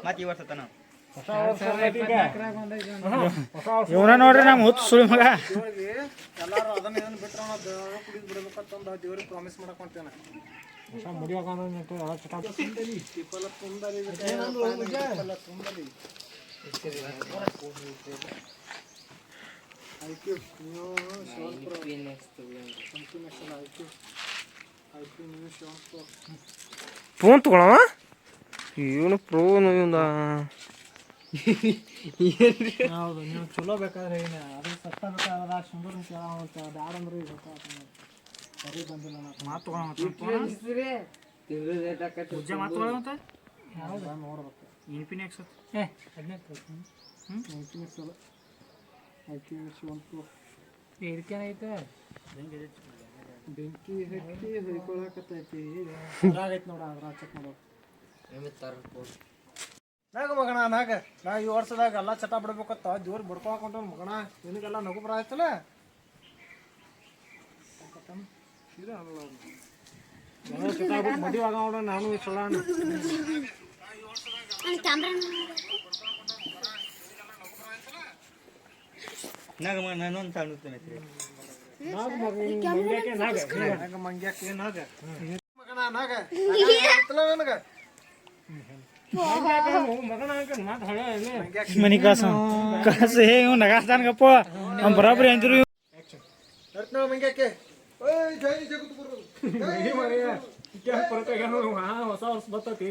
ಮತ್ತೆ ಈ ವರ್ಷ ತನ ಇವನ ನೋಡ್ರಿ ನಮ್ಮ ಹುತ್ತು ಸುಳಿ ಮಗ ಎಲ್ಲಾರು ಅದನ್ನ ಇದನ್ನ ಬಿಟ್ರೆ ನಾವು ದೇವ್ರ ಕುಡಿದು ಬಿಡ್ಬೇಕಂತ ದೇವ್ರಿಗೆ ಪ್ರಾಮಿಸ್ ಮಾಡಕ್ ಹೊಂಟೇನೆ ಫೋನ್ ತಗೊಳವ ಇವನು ಪ್ರೋ ಇವಂದ ಹೌದು ನೀವು ಚಲೋ ಬೇಕಾದ್ರೆ ಏನು ಅದು ಸತ್ತ ಬೇಕಾದ್ರೆ ಸುಂದರ ಬ್ಯಾಡಂದ್ರೆ ಸರಿ ಬಂದಿಲ್ಲ ಮಾತು ಯಾವ್ದು ನೋಡ್ಬೇಕು ಇನ್ಫಿನಿಕ್ಸ್ ಇದಕ್ಕೇನೈತೆ ಬೆಂಕಿ ಹತ್ತಿ ಹೊಯ್ಕೊಳಕತ್ತೈತಿ ಆಗೈತೆ ನೋಡ ಅದ್ರ ಚೆಕ್ ಮಾಡೋ ನಾಗ ಮಗಣ ನಾಗ ನಾ ಈ ವರ್ಷದಾಗ ಎಲ್ಲ ಚಟ ಬಿಡ್ಬೇಕತ್ತ ದೇವ್ರು ಬಿಡ್ಕೊಳಕೊಂಡ ಮಗಣ ನಿನಗೆಲ್ಲ ನಗು ಬರ ಆಯ್ತಲ್ಲ ಮದುವೆ ಆಗ ನೋಡ ನಾನು ಸಲ ನಾಗ ನಾನೊಂದು ಕಾಣುತ್ತೇನೆ ಮಂಗ್ಯಾಕೆ ನಾಗ ಮಗಣ ನಾಗ ನನಗ ಮನಿ ಕಾಸ ಕಾಸ ಇವ್ ನಗಾಸ್ತಾನ ಗಪ್ಪ ಅವ್ನು ಬರಾಬರಿ ಅಂದ್ರು ಮಂಗ್ಯಾಕೆ ಹೊಸ ವರ್ಷ ಬರ್ತತಿ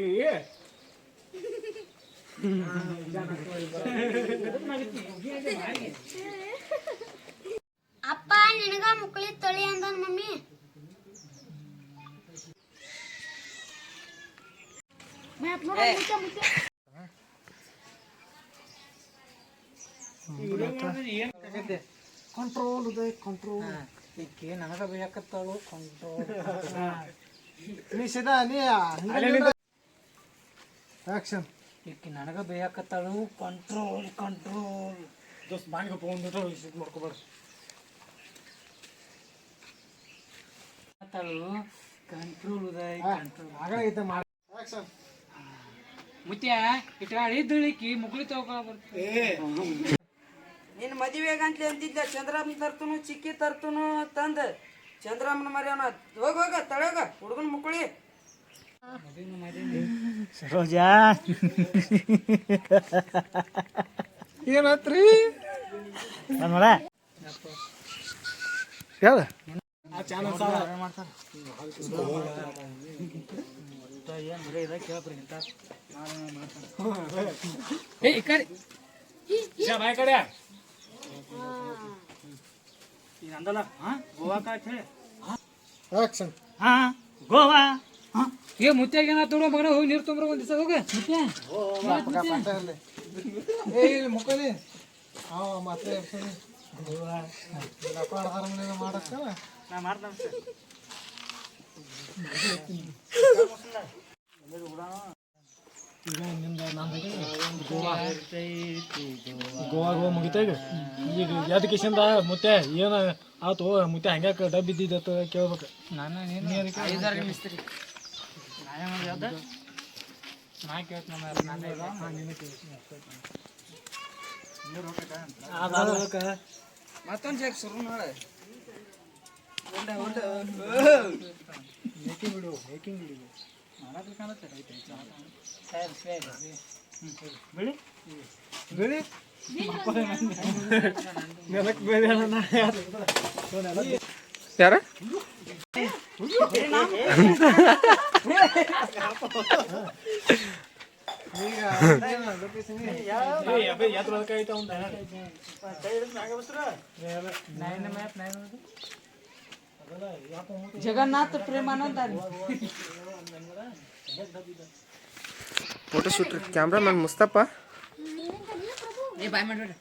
ಅಪ್ಪ ನಿನಗ ಮುಕ್ಕಳಿ ತೊಳಿ ಅಂದನ್ ಮಮ್ಮಿ ಕಂಟ್ರೋಲ್ ಉದಯ ಕಂಟ್ರೋಲ್ ಈಕೆ ನನಗ ಬೇಕತ್ತಾಳು ಕಂಟ್ರೋಲ್ ನೀ ಸಿದಾ ನೀ ಆಕ್ಷನ್ ಈಕೆ ನನಗ ಬೇಕತ್ತಾಳು ಕಂಟ್ರೋಲ್ ಕಂಟ್ರೋಲ್ ದೋಸ್ತ್ ಬಾಣಿಗೆ ಬಂದ್ಬಿಟ್ಟು ಇದು ಮಾಡ್ಕೊಬೇಡ ಕಂಟ್ರೋಲ್ ಉದಯ ಕಂಟ್ರೋಲ್ ಆಗೈತೆ ಮಾಡಿ ಆಕ್ಷನ್ ಮುತ್ಯ ಇಟ್ಟಾಳಿದ್ದಳಿಕ್ಕಿ ಮುಕ್ಳಿ ತಗೋ ಬರ್ತೇ ನಿನ್ನ ಮದುವೆಗಂಟ್ಲಿ ಅಂತಿದ್ದ ಚಂದ್ರಮ್ಮನ ತರ್ತನು ಚಿಕ್ಕಿ ತರ್ತನು ತಂದ ಚಂದ್ರಮ್ಮನ ಮರ್ಯಾನ ಹೋಗ ತಳಗ ಹುಡುಗನ ಮುಕ್ಕಳಿ ಸರೋಜಾ ಏನಾತ್ರಿ ನೋಡ ಹೇಳ ಅಂದಲ್ಲ ಗೋವಾ ಆಕ್ಷನ್ ಹಾ ಗೋವಾ ಏ ಮುತ್ಯಾಗ ಏನಾತೋಡ ಮಗನ ಹೋಗಿ ನೀರು ತೊಂಬ್ರ ಒಂದ್ ದಿವಸ ಹೋಗ ಏ ಮುಕ್ಕಳಿ ಮತ್ತೆ ಮಾಡಕ್ಕಲ್ಲ ನಾ ಮಾಡ್ತಾನೆ ಈಗ ನಿಮ್ದು ಗೋವಾಗ ಮುಗಿತ ಈಗ ಎದಕ್ಕಿಸಿಂದ ಮುತ್ತೆ ಏನು ಆತು ಮುತ್ತೆ ಹಂಗ್ಯಾಕ ಡಬ್ ಬಿದ್ದಿದ್ದ ಕೇಳ್ಬೇಕು ಐದಾರು ಮಿಸ್ತ್ರಿ ನಾ ಕೇಳ್ತೀನಿ ಮತ್ತೊಂದು ಜಾಗ ಶುರು ಮಾಡ ಮೇಕಿಂಗ್ ವಿಡಿಯೋ ಮಾಡಕ್ಕೆ ಕಾಣುತ್ತೆ ಬಿಳಿ ಬಿಳಿ ನೆಲಕ್ಕೆ ಬೇರೆ ಯಾರ Jagannath Premananda photo shoot cameraman Mustafa ಬಾಯ್ ಮಾಡ್ಬೇಡ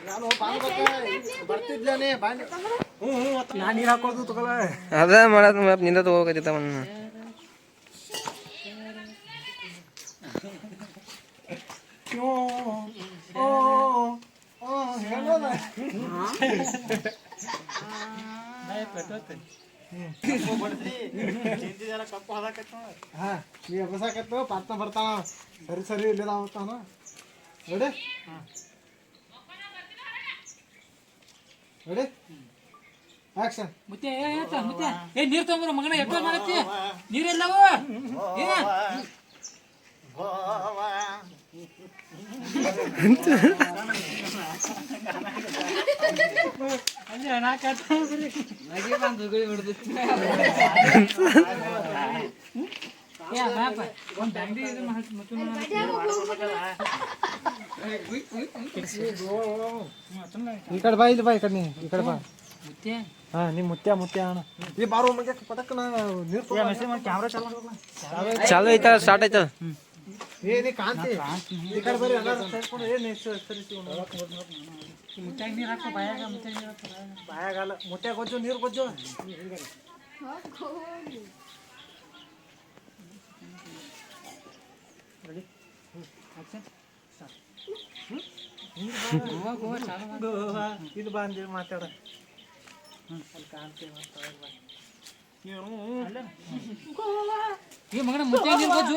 ನಾನು ಬರ್ತಿದ್ದಾನೆ ನಾನು ನೀರು ಹಾಕೋದು ತಗೊಳ ಅದ ಮಾಡೋದು ಮ್ಯಾಪ್ ನಿಂದ ತಗೋಬೇಕೈತಿ ಅವನ್ನ ಕಪ್ಪು ಹದಾಕತ್ತ ಹಾ ನೀ ಎಬ್ಬಸಾಕತ್ತು ಪಾತ್ನ ಬರ್ತಾನ ಸರಿ ಸರಿ ಇಲ್ಲದ ಹೋಗ್ತಾನ ನೋಡಿ ನೋಡಿ ಆಕ್ಷನ್ ಮುತ್ತೆ ಮುತ್ತೆ ಏ ನೀರ್ ತಗೊಂಡ್ರ ಮಗನ ಎಟ್ಟ ಮಾಡತ್ತಿ ನೀರೆಲ್ಲವ ಈ ಕಡೆ ಬಾ ಇಲ್ಲಿ ಬಾ ಈ ಕಡೆ ನೀ ಈ ಕಡೆ ಬಾ ಹಾ ನೀ ಮುತ್ಯ ಮುತ್ಯ ಅಣ್ಣ ಈ ಬಾರೋ ಮಗ ಪಟಕ್ನ ನೀರು ಕ್ಯಾಮ್ರಾ ಚಾಲು ಚಾಲು ಐತ ಸ್ಟಾರ್ಟ್ ಆಯ್ತ ಏ ನೀ ಕಾಂತಿ ಈ ಕಡೆ ಬರ್ರಿ ಎಲ್ಲರೂ ಸೇರ್ಕೊಂಡು ಏನ್ ಸರಿಸಿ ಮುತ್ಯಾಗ ನೀರ್ ಹಾಕೋ ಬಾಯಾಗ ಮುತ್ಯಾಗ ನೀರ್ ಹಾಕೋ ಬಾಯಾಗಲ್ಲ ಮುತ್ಯ ಗೊಜ್ಜು ನೀರು ಗೊಜ್ಜು ಗೋವಾ ಇದು ಬಾ ಅಂದೇಳಿ ಮಾತಾಡ ಅಲ್ಲಿ ಕಾಂತಿ ಈ ಮಗನ ಮುತ್ಯಾಗ ನೀರ್ ಗೊಜ್ಜು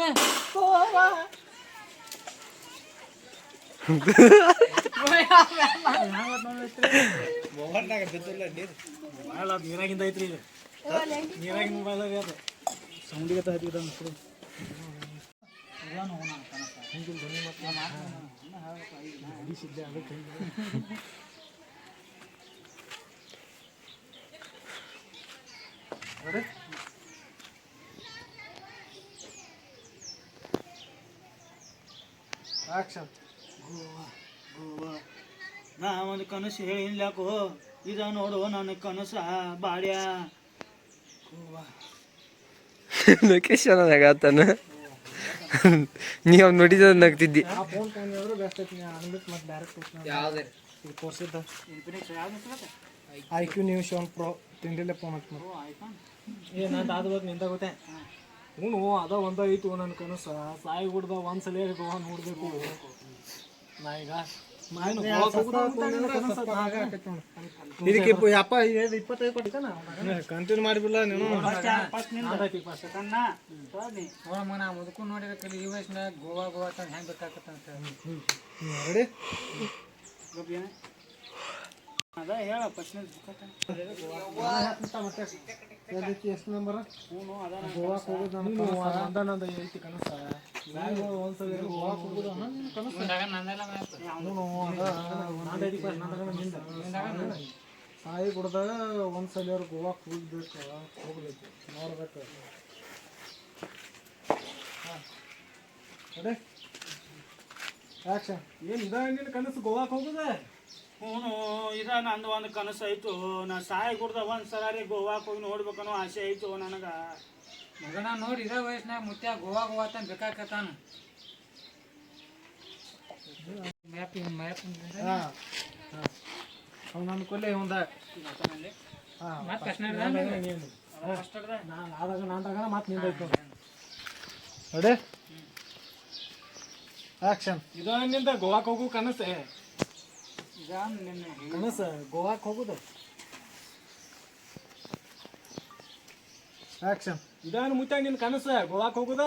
ಭಾಳ ನೀರಾಗಿಂದ ಐತ್ರಿ ಇದು ನೀರಾಗಿನ ಮೊಬೈಲ್ ರೀ ಅದು ಸೌಂಡಿಗೆ ತಗದ ಮಕ್ಕಳು ಸಿದ್ದೆ ಅದಕ್ಕೆ ಆಕ್ಷನ್ ನಾ ಒಂದು ಕನಸು ಹೇಳಿ ಇಲ್ಲಾಕೋ ಇದ ನೋಡು ನನ್ನ ಕನಸ ಬಾಡ್ಯ ಲೊಕೇಶನ್ ಆಗತ್ತಾನ ನೀವು ನೋಡಿದ ನಗ್ತಿದ್ದಿ ಆ ಫೋನ್ ತೊಗೊಂಡ್ರೆ ಬೆಸ್ಟ್ ಐತಿ ಅನ್ಬಿಟ್ಟು ಮತ್ತೆ ಡೈರೆಕ್ಟ್ ತೋರಿಸಿದ್ದ IQ Neo 7 Pro ತಿಂಡಿಲೆ ಫೋನ್ ಹಾಕಿ ಏ ನಾನು ಅದು ಬಗ್ಗೆ ನಿಂತ ಗೊತ್ತೇ ಹ್ಞೂ ಅದ ಒಂದ ಐತಿ ನನ್ನ ಕನಸ ಸಾಯಿ ಗುಡ್ದ ಒಂದ್ಸಲ ಗೋವಾ ನೋಡ್ಬೇಕು ನಾ ಈಗ ಇದಕ್ಕೆ ಯಪ್ಪ 25 ಕೊಟ್ಟಿದ್ದಾನ ಕಂಟಿನ್ಯೂ ಮಾಡಿಬಿಲ್ಲ ನೀನು ಮಗನ ಮುದುಕು ನೋಡಿದ್ರೆ ಈ ವಯಸ್ಸಿನಾಗ ಗೋವಾ ಗೋವಾ ಅಂತ ಹೆಂಗ್ ಬೇಕಾಗತ್ತ ರೆಡಿ ಅದ ಹೇಳ ಮತ್ತೆ ಎಷ್ಟು ನಂಬರ್ ಗೋವಾಕ್ ಹೋಗೋದು ನಂದ ಐತಿ ಕನಸ ಒಂದ್ಸಲ ಗೋವಾಕ್ ಹೋಗೋದು ಕನಸು ಸಾಯಿ ಕುಡ್ದಾಗ ಒಂದ್ಸಲ ಅವ್ರು ಗೋವಾಕ್ ಹೋಗ್ಬೇಕು ನೋಡ್ಬೇಕು ಅದೇ ಆಕ್ಷನ್ ಏನು ಇದ ನಿನ್ನ ಕನಸು ಗೋವಾಕ್ ಹೋಗುದ ಹ್ಞೂ ಇದ ನಂದು ಒಂದು ಕನಸು ಆಯ್ತು ನಾ ಸಾಯಿ ಕುಡ್ದ ಒಂದ್ ಸಲ ಗೋವಾಕ್ ಹೋಗಿ ನೋಡ್ಬೇಕನ್ನೋ ಆಸೆ ಆಯ್ತು ನನಗ ಮಗನ ನೋಡಿ ಇದೇ ವಯಸ್ಸಿನಾಗ ಮುತ್ಯ ಗೋವಾ ಗೋವಾ ಅಂತ ಬೇಕಾಕತ್ತಾನ ಮ್ಯಾಪ್ ಅವ್ನು ನನ್ನ ಕೊಲ್ಲೆ ಒಂದ ಮತ್ತೆ ಕಷ್ಟ ನಾದಾಗ ಮತ್ತೆ ನಿಂದೈತು ನೋಡಿ ಆಕ್ಷನ್ ಇದು ನಿಂದ ಗೋವಾಕ್ ಹೋಗು ಕನಸೆ ಕನಸ ಗೋವಾಕ್ ಹೋಗುದು ಆಕ್ಷನ್ ಇದಾನು ಮುತ್ತ ನಿನ್ ಕನಸ ಗೋವಾಕ್ ಹೋಗುದ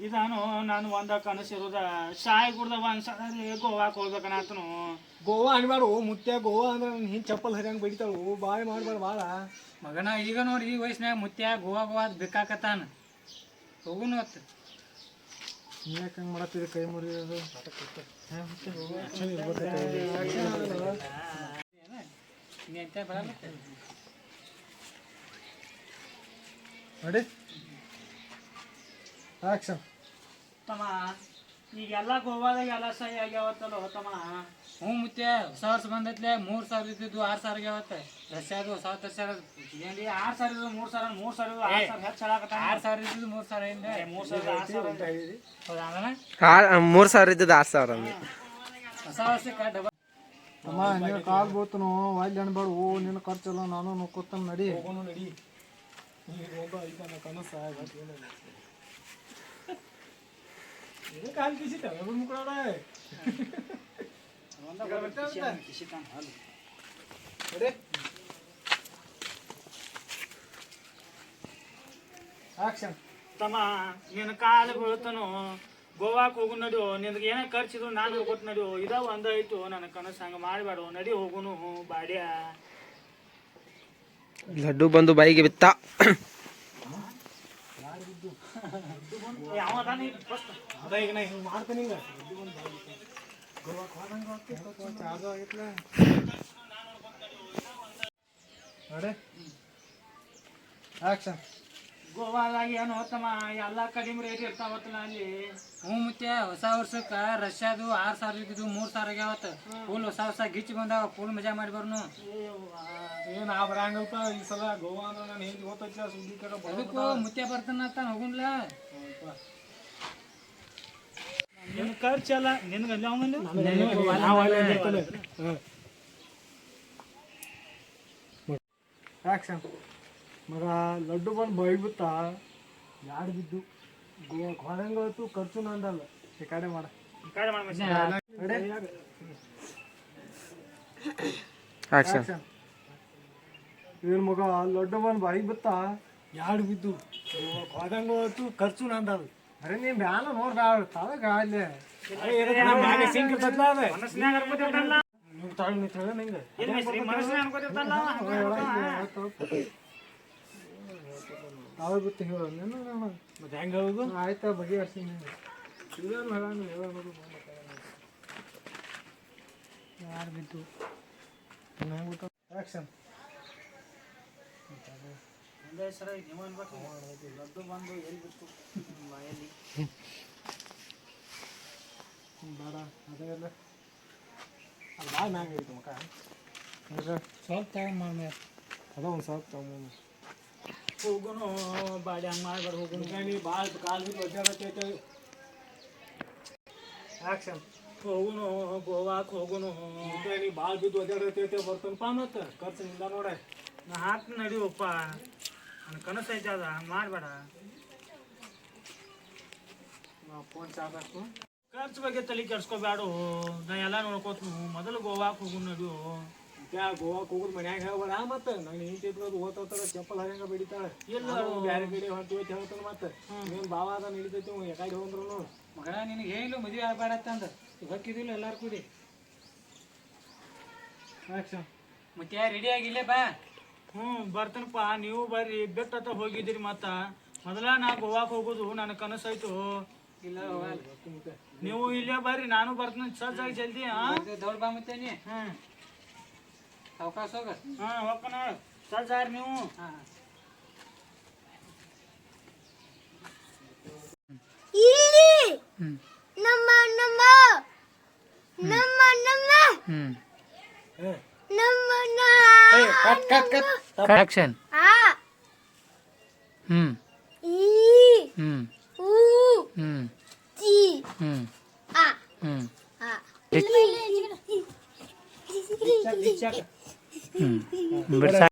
ಇದಾನು ನಾನು ಒಂದ ಕನಸು ಇರೋದ ಸಾಯಿ ಕುಡ್ದ ಒಂದ್ ಸಲ ಗೋವಾಕ್ ಹೋಗ್ಬೇಕನ್ನತನು ಗೋವಾ ಅನ್ಬಾರು ಮುತ್ಯ ಗೋವಾ ಅಂದ್ರೆ ಹಿಂಗೆ ಚಪ್ಪಲ್ ಹರಿಯಂಗ್ ಬಡಿತಾಳು ಬಾಯ್ ಮಾಡ್ಬಾರ್ದು ಭಾಳ ಮಗನ ಈಗ ನೋಡಿ ಈ ವಯಸ್ಸಿನಾಗ ಮುತ್ಯ ಗೋವಾ ಗೋವಾ ಬೇಕಾಕತ್ತಾನ ಹೋಗುನು ಹೊತ್ತು ನೀ ಯಾಕೆ ಹಂಗೆ ಮಾಡತ್ತಿದ್ದೆ ಕೈ ಮುರಿಯೋದು ನೀ ಅಂತ ಬರಲ್ಲ ನೋಡಿ ಆಕ್ಷನ್ ತಮ್ಮ ಈಗೆಲ್ಲ ಗೋವಾದಾಗ ಎಲ್ಲ ಸಹಿ ಆಗ್ಯಾವತ್ತಲ್ಲ ತಮ್ಮ ಹ್ಞೂ ಮುತ್ಯ ಹೊಸ ವರ್ಷ ಬಂದೈತ್ಲೆ 3,000 ಇದ್ದಿದ್ದು 6,000 ಆಗ್ಯಾವತ್ತ ರಷ್ಯಾದು ಹೊಸ ವರ್ಷ ಏನ್ರಿ 6,000 ಇದ್ದು 3,000 3,000 6,000 ಹೆಚ್ಚು ಹೇಳಕತ್ತಾನ 6,000 ಇದ್ದಿದ್ದು 3,000 ಹಿಂದೆ 3,000 ಹೌದಾ 3,000 ಇದ್ದದ್ದು 6,000 ಅಂದೆ ಹೊಸ ವರ್ಷಕ್ಕೆ ಡಬಲ್ ಅಮ್ಮ ನೀನು ಕಾಲ್ ಬೋತನು ವಾಯ್ಲಿ ಅನ್ಬೇಡ ಓ ನಿನ್ನ ಖರ್ಚಲ್ಲ ನಾನು ನೋಡ್ಕೊತಾನ ನಡಿ ಹೋಗೋನು ನಡಿ ಕನಸ ಕಾಲ್ ಕಿಸಿತ ಮುಕ್ಕಳ ಆಕ್ಷನ್. ತಮ್ಮ ನಿನ್ನ ಕಾಲು ಬೀಳ್ತಾನೋ ಗೋವಾಕ್ ಹೋಗು ನಡಿಯೋ, ನಿನಗೆ ಏನೇ ಖರ್ಚಿದ್ರು ನಾನು ಗೊತ್ತು ನಡಿಯೋ, ಇದ ಒಂದಾಯ್ತು ನನ್ನ ಕನಸು, ಹಂಗೆ ಮಾಡಬೇಡ ನಡಿ ಹೋಗುನು ಬಾಡ್ಯ. ಲಡ್ಡು ಬಂದು ಬಾಯಿಗೆ ಬಿತ್ತ. ಯಾವ ಅದಾನ ಈಗ ಫಸ್ಟ್ ಅದ ಈಗ ನಾ ಹಿಂಗೆ ಮಾಡ್ತೀನಿ ಹಿಂಗೆ ಗೋವಾಕ್ ಹೋದಂಗೆ ಚಾರ್ಜ್ ಆಗಿತ್ಲ ನೋಡಿ. ಆಕ್ಷನ್. ಗೋವಾದಾಗ ಏನು ತಮ್ಮ ಎಲ್ಲ ಕಡಿಮೆ ರೇಟ್ ಇರ್ತಾವತ್ತಲ್ಲ ಅಲ್ಲಿ. ಹ್ಞೂ ಮುತ್ಯ, ಹೊಸ ವರ್ಷಕ್ಕೆ ರಷ್ಯಾದು 6,000 ಇದ್ದಿದ್ದು 3,000 ಆಗ್ಯಾವತ್ತ. ಫುಲ್ ಹೊಸ ಹೊಸ ಗಿಚ್ ಬಂದಾವ, ಫುಲ್ ಮಜಾ ಮಾಡಿ ಬರ್ನು. ಏನು ಆ ಬರಂಗಲ್ಪ ಈ ಸಲ ಗೋವಾ ಅಂದ್ರೆ ನಾನು ಹೆಂಗೆ ಗೊತ್ತೈತಿಲ್ಲ ಸುದ್ದಿ ಕಡೆ ಅದಕ್ಕೂ ಮುತ್ಯ ಬರ್ತಾನಂತ ಹೋಗುನ್ಲ. ನಿನ್ನ ಖರ್ಚಲ್ಲ ನಿನ್ಗೆ ಅಲ್ಲಿ ಅವನಲ್ಲಿ ಆಕ್ಷನ್. ಮಗ ಲಡ್ಡು ಬಂದು ಬೈ ಬಿತ್ತ, ಯಾರು ಬಿದ್ದು ಗೋವಾಕ್ ಹೋದಂಗೆ ಹೋಯ್ತು, ಖರ್ಚು ನಂದಲ್ಲ. ಈ ಕಡೆ ಮಾಡ ಕಾಳೆ ಮಾಡಿ ಆಕ್ಷನ್. ಏನು ಮಗ ಲಡ್ಡು ಬಂದು ಬಾಯಿ ಬಿತ್ತ, ಯಾರು ಬಿದ್ದು ಗೋವಾಕ್ ಹೋದಂಗೆ ಹೋಯ್ತು, ಖರ್ಚು ನಂದಲ್ಲ. ಅರೆ ನೀನು ಬ್ಯಾನ ನೋಡ್ಬೇಡ ತಳಗ ಅಲ್ಲೇ ಸಿಂಕ್ ಇರ್ತೈತ್ಲ ಅದೇ ಮನಸ್ಸಿನಾಗ ಅನ್ಕೋತಿರ್ತಾನಲ್ಲ, ನೀವು ತಾಳಿ ನಿಂತ ಹೇಳ ನಿಂಗೆ ಎಲ್ಲಿ ಮಿಸ್ರಿ ಮನಸ್ಸಿನಾಗ ಅನ್ಕೋತಿರ್ತಾನಲ್ಲ ತಾವೇ ಬಿತ್ತು ಹೇಳೋ ನೀನು ಮತ್ತೆ ಹೆಂಗೆ ಹೇಳೋದು. ಆಯ್ತಾ ಬಗೆಹರಿಸಿ ನಿಂಗೆ ಇವೇನು ಹೇಳೋಣ ಹೇಳೋದು ಯಾರು ಬಿದ್ದು ಹೆಂಗೆ ಬಿಟ್ಟು. ಆ್ಯಕ್ಷನ್. ಒಂದೇ ಸರ ನೀವು ಅನ್ಬೇಕು ಲಡ್ಡು ಬಂದು ಎಲ್ಲಿ ಬಿತ್ತು ಬಾಯಲ್ಲಿ. ಬೇಡ ಅದೇಲ್ಲ ಅದು ಭಾಳ ಮ್ಯಾಂಗ ಐತಿ ಮಕ್ಕ. ಸ್ವಲ್ಪ ತಗೊಂಡ್ ಮಾಡಿ ಅದ ಒಂದು ಸ್ವಲ್ಪ ತಗೊಂಡು ಹೋಗುನು ಬಾಡಿ ಹಂಗೆ ಮಾಡ್ಬೇಡ ಹೋಗುನು. ನೀ ಭಾಳ ಕಾಲು ಬಿದ್ದು ಒದ್ದಾಡತ್ತೈತೆ. ಆ್ಯಕ್ಷನ್. ಹೋಗುನು ಗೋವಾಕ್ ಹೋಗುನು. ನೀ ಭಾಳ ಬಿದ್ದು ಒದ್ದಾಡತ್ತೈತೆ ಬರ್ತನಪ್ಪ ಮತ್ತೆ ಖರ್ಚು ನಿಂದ ನೋಡೆ. ನಾ ಹಾಕ್ತೀನಿ ನಡಿಯಪ್ಪ, ನನ್ನ ಕನಸು ಐತೆ ಅದ ಹಂಗೆ ಮಾಡಬೇಡ. ಫೋನ್ ಚಾರ್ಜ್ ಹಾಕು. ಖರ್ಚು ಬಗ್ಗೆ ತಲೆ ಕೆಡ್ಸ್ಕೊಬ್ಯಾಡು, ನಾ ಎಲ್ಲ ನೋಡ್ಕೋತು. ಮೊದಲು ಗೋವಾಕ್ ಹೋಗು ನಡಿಯೋ. ಗೋವಾಕ್ ಹೋಗುದು ಮನ್ಯಾಗ ಹೇಳ್ಬೇಡ ಮತ್ತೆ. ನಾನು ಹೆಂಗೆ ಇಟ್ಕೊಂಡು ಓದ್ತಾರ ಚಪ್ಪಲ್ ಹಂಗ ಬೆಳಿತಾಳೆ. ಇಲ್ಲ ಬೇರೆ ಕಡೆ ಹೊಂಟಿವಿ ಅಂತ ಹೇಳ್ತಾನೆ ಮತ್ತೆ. ಏನು ಭಾವ ಅದ ನಡೀತೈತಿ ಯಾಕಡೆ ಹೋದ್ರು. ಮಗ ನಿನಗೆ ಹೇಳಿಲ್ಲ ಮದುವೆ ಆಗ್ಬೇಡತ್ತಂದ, ಹೊಕ್ಕಿದಿಲ್ಲ ಎಲ್ಲಾರು ಕೂಡಿ. ಆಕ್ಷನ್. ಮುತ್ಯ ರೆಡಿ ಆಗಿಲ್ಲೇ ಬಾ. ಹ್ಞೂ ಬರ್ತನಪ್ಪ, ನೀವು ಬರ್ರಿ. ಬೆಟ್ಟತ್ತ ಹೋಗಿದ್ದೀರಿ ಮತ್ತ. ಮೊದಲ ನಾ ಗೋವಾಕ್ ಹೋಗೋದು ನನ್ನ ಕನಸು ಆಯ್ತು. ಇಲ್ಲ ನೀವು ಇಲ್ಲೇ ಬರ್ರಿ, ನಾನು ಬರ್ತೀನಿ ಸಜ್ಜಾಗಿ ಜಲ್ದಿ. ದೌಡ್ ಬಾ ಮುತ್ಯ ನೀ. ಹ್ಞೂ ಅವಕಾಶ ಹೋಗ. ಹಾಂ ಹೋಗ್ಕನ ಸಜ್ಜಾರಿ ನೀವು. ಇಲ್ಲಿ ನಮ್ಮ ನಮ್ಮ ನಮ್ಮ ನಮ್ಮ ನಮ್ಮ ಆಕ್ಷನ್. ಆ ಹ್ಮ್ ಈ ಹ್ಮ್ ಊ ಹ್ಮ್ ಟಿ ಹ್ಮ್ ಆ ಹ್ಮ್ ಆ ಹ್ಮ್ ಬಿಡ್ಸ